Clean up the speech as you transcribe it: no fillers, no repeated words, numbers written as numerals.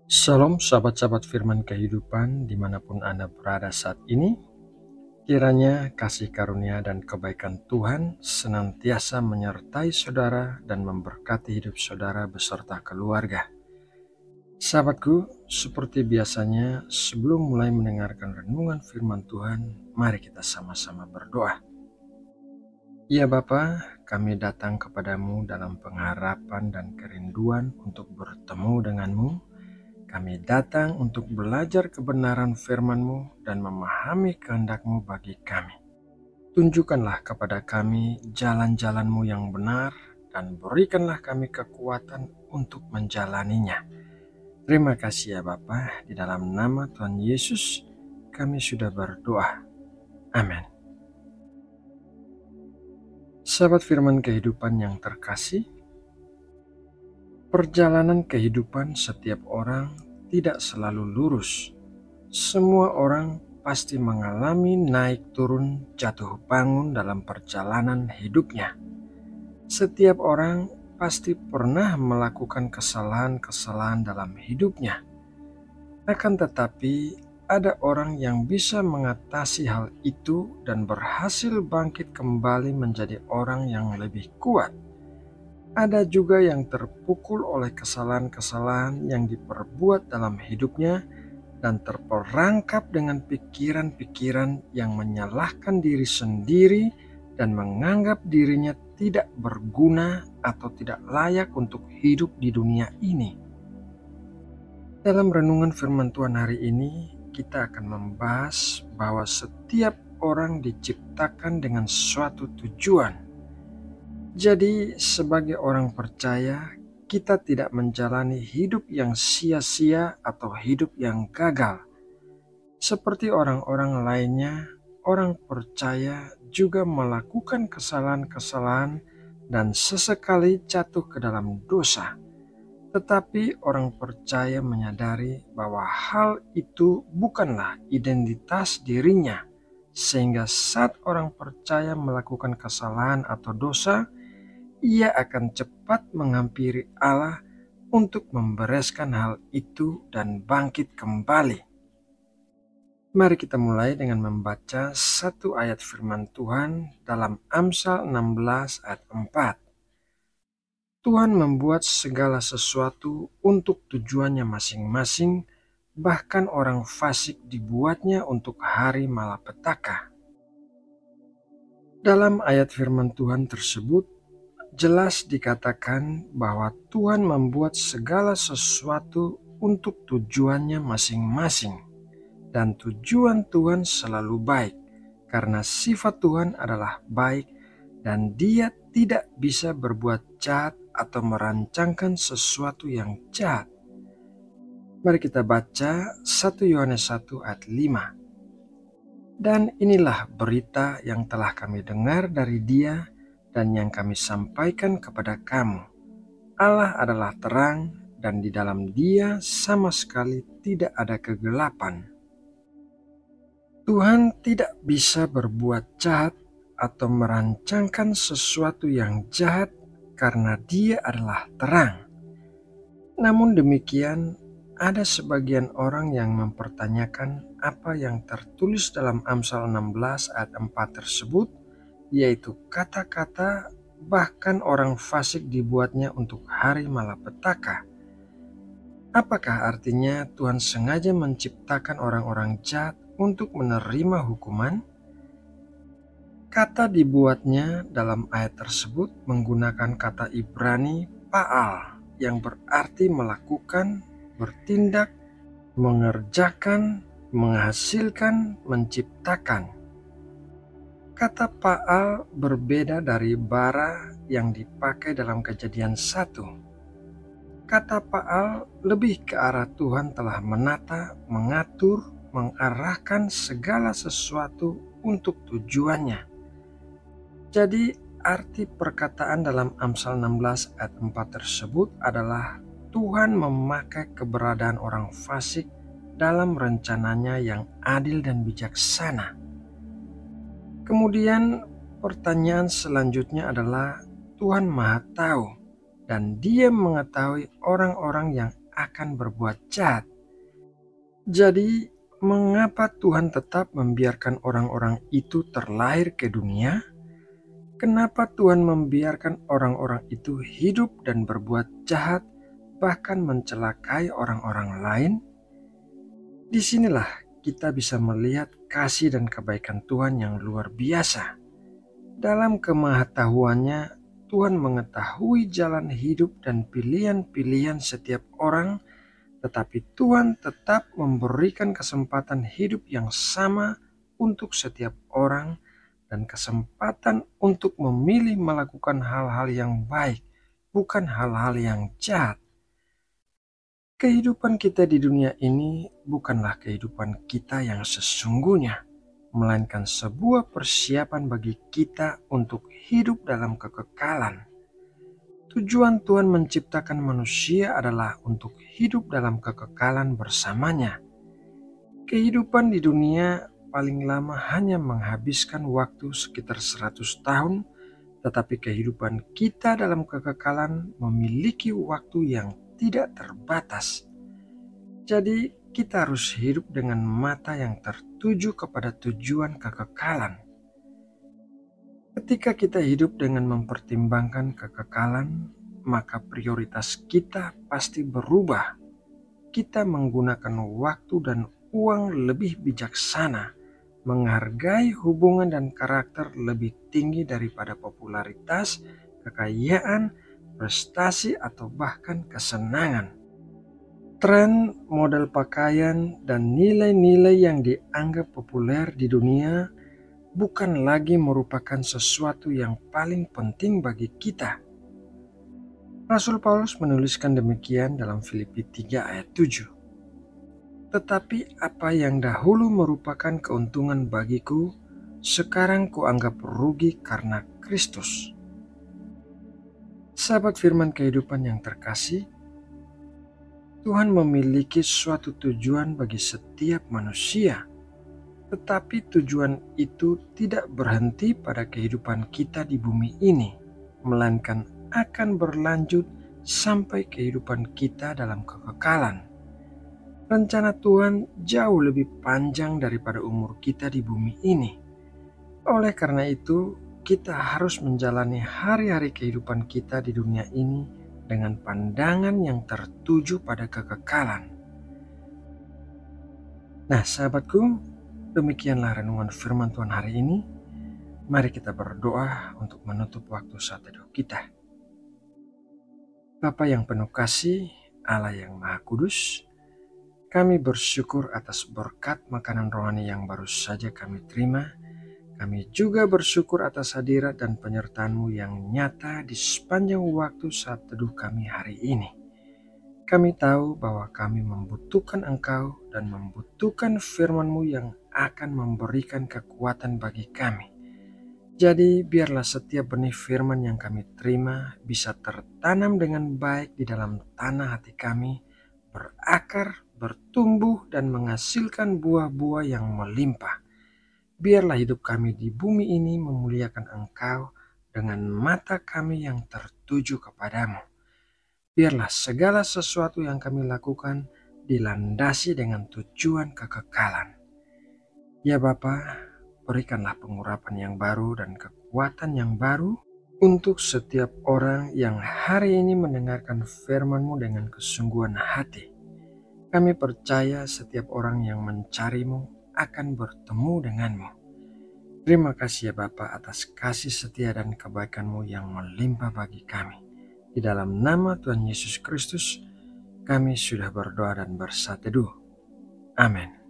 Shalom sahabat-sahabat firman kehidupan dimanapun Anda berada saat ini. Kiranya kasih karunia dan kebaikan Tuhan senantiasa menyertai saudara dan memberkati hidup saudara beserta keluarga. Sahabatku, seperti biasanya sebelum mulai mendengarkan renungan firman Tuhan, mari kita sama-sama berdoa. Ya Bapa, kami datang kepadamu dalam pengharapan dan kerinduan untuk bertemu denganmu. Kami datang untuk belajar kebenaran firman-Mu dan memahami kehendak-Mu bagi kami. Tunjukkanlah kepada kami jalan-jalan-Mu yang benar dan berikanlah kami kekuatan untuk menjalaninya. Terima kasih ya Bapa, di dalam nama Tuhan Yesus kami sudah berdoa. Amin. Sahabat firman kehidupan yang terkasih, perjalanan kehidupan setiap orang tidak selalu lurus. Semua orang pasti mengalami naik turun jatuh bangun dalam perjalanan hidupnya. Setiap orang pasti pernah melakukan kesalahan-kesalahan dalam hidupnya. Akan tetapi ada orang yang bisa mengatasi hal itu dan berhasil bangkit kembali menjadi orang yang lebih kuat. Ada juga yang terpukul oleh kesalahan-kesalahan yang diperbuat dalam hidupnya dan terperangkap dengan pikiran-pikiran yang menyalahkan diri sendiri dan menganggap dirinya tidak berguna atau tidak layak untuk hidup di dunia ini. Dalam renungan firman Tuhan hari ini, kita akan membahas bahwa setiap orang diciptakan dengan suatu tujuan. Jadi, sebagai orang percaya, kita tidak menjalani hidup yang sia-sia atau hidup yang gagal. Seperti orang-orang lainnya, orang percaya juga melakukan kesalahan-kesalahan dan sesekali jatuh ke dalam dosa. Tetapi orang percaya menyadari bahwa hal itu bukanlah identitas dirinya, sehingga saat orang percaya melakukan kesalahan atau dosa, ia akan cepat menghampiri Allah untuk membereskan hal itu dan bangkit kembali. Mari kita mulai dengan membaca satu ayat firman Tuhan dalam Amsal 16 ayat 4. Tuhan membuat segala sesuatu untuk tujuannya masing-masing, bahkan orang fasik dibuatnya untuk hari malapetaka. Dalam ayat firman Tuhan tersebut, jelas dikatakan bahwa Tuhan membuat segala sesuatu untuk tujuannya masing-masing. Dan tujuan Tuhan selalu baik, karena sifat Tuhan adalah baik dan Dia tidak bisa berbuat jahat atau merancangkan sesuatu yang jahat. Mari kita baca 1 Yohanes 1 ayat 5. Dan inilah berita yang telah kami dengar dari Dia dan yang kami sampaikan kepada kamu. Allah adalah terang dan di dalam Dia sama sekali tidak ada kegelapan. Tuhan tidak bisa berbuat jahat atau merancangkan sesuatu yang jahat karena Dia adalah terang. Namun demikian, ada sebagian orang yang mempertanyakan apa yang tertulis dalam Amsal 16 ayat 4 tersebut, yaitu kata-kata bahkan orang fasik dibuatnya untuk hari malapetaka. Apakah artinya Tuhan sengaja menciptakan orang-orang jahat untuk menerima hukuman? Kata dibuatnya dalam ayat tersebut menggunakan kata Ibrani Pa'al yang berarti melakukan, bertindak, mengerjakan, menghasilkan, menciptakan. Kata Pa'al berbeda dari bara yang dipakai dalam Kejadian 1. Kata Pa'al lebih ke arah Tuhan telah menata, mengatur, mengarahkan segala sesuatu untuk tujuannya. Jadi arti perkataan dalam Amsal 16 ayat 4 tersebut adalah Tuhan memakai keberadaan orang fasik dalam rencananya yang adil dan bijaksana. Kemudian pertanyaan selanjutnya adalah Tuhan Maha Tahu dan Dia mengetahui orang-orang yang akan berbuat jahat. Jadi, mengapa Tuhan tetap membiarkan orang-orang itu terlahir ke dunia? Kenapa Tuhan membiarkan orang-orang itu hidup dan berbuat jahat, bahkan mencelakai orang-orang lain? Disinilah kita bisa melihat kasih dan kebaikan Tuhan yang luar biasa. Dalam kemahatauannya, Tuhan mengetahui jalan hidup dan pilihan-pilihan setiap orang, tetapi Tuhan tetap memberikan kesempatan hidup yang sama untuk setiap orang dan kesempatan untuk memilih melakukan hal-hal yang baik, bukan hal-hal yang jahat. Kehidupan kita di dunia ini bukanlah kehidupan kita yang sesungguhnya, melainkan sebuah persiapan bagi kita untuk hidup dalam kekekalan. Tujuan Tuhan menciptakan manusia adalah untuk hidup dalam kekekalan bersamanya. Kehidupan di dunia paling lama hanya menghabiskan waktu sekitar 100 tahun, tetapi kehidupan kita dalam kekekalan memiliki waktu yang tidak terbatas. Jadi kita harus hidup dengan mata yang tertuju kepada tujuan kekekalan. Ketika kita hidup dengan mempertimbangkan kekekalan, maka prioritas kita pasti berubah. Kita menggunakan waktu dan uang lebih bijaksana, menghargai hubungan dan karakter lebih tinggi daripada popularitas, kekayaan, prestasi, atau bahkan kesenangan. Tren, model pakaian, dan nilai-nilai yang dianggap populer di dunia bukan lagi merupakan sesuatu yang paling penting bagi kita. Rasul Paulus menuliskan demikian dalam Filipi 3 ayat 7. Tetapi apa yang dahulu merupakan keuntungan bagiku, sekarang kuanggap rugi karena Kristus. Sahabat firman kehidupan yang terkasih, Tuhan memiliki suatu tujuan bagi setiap manusia, tetapi tujuan itu tidak berhenti pada kehidupan kita di bumi ini, melainkan akan berlanjut sampai kehidupan kita dalam kekekalan. Rencana Tuhan jauh lebih panjang daripada umur kita di bumi ini. Oleh karena itu, kita harus menjalani hari-hari kehidupan kita di dunia ini dengan pandangan yang tertuju pada kekekalan. Nah, sahabatku, demikianlah renungan firman Tuhan hari ini. Mari kita berdoa untuk menutup waktu saat teduh kita. Bapa yang penuh kasih, Allah yang Maha Kudus, kami bersyukur atas berkat makanan rohani yang baru saja kami terima. Kami juga bersyukur atas hadirat dan penyertaan-Mu yang nyata di sepanjang waktu saat teduh kami hari ini. Kami tahu bahwa kami membutuhkan Engkau dan membutuhkan firman-Mu yang akan memberikan kekuatan bagi kami. Jadi biarlah setiap benih firman yang kami terima bisa tertanam dengan baik di dalam tanah hati kami, berakar, bertumbuh, dan menghasilkan buah-buah yang melimpah. Biarlah hidup kami di bumi ini memuliakan Engkau dengan mata kami yang tertuju kepadamu. Biarlah segala sesuatu yang kami lakukan dilandasi dengan tujuan kekekalan. Ya Bapa, berikanlah pengurapan yang baru dan kekuatan yang baru untuk setiap orang yang hari ini mendengarkan firman-Mu dengan kesungguhan hati. Kami percaya setiap orang yang mencari-Mu akan bertemu denganmu. Terima kasih ya Bapa atas kasih setia dan kebaikan-Mu yang melimpah bagi kami. Di dalam nama Tuhan Yesus Kristus, kami sudah berdoa dan bersatu teduh. Amin.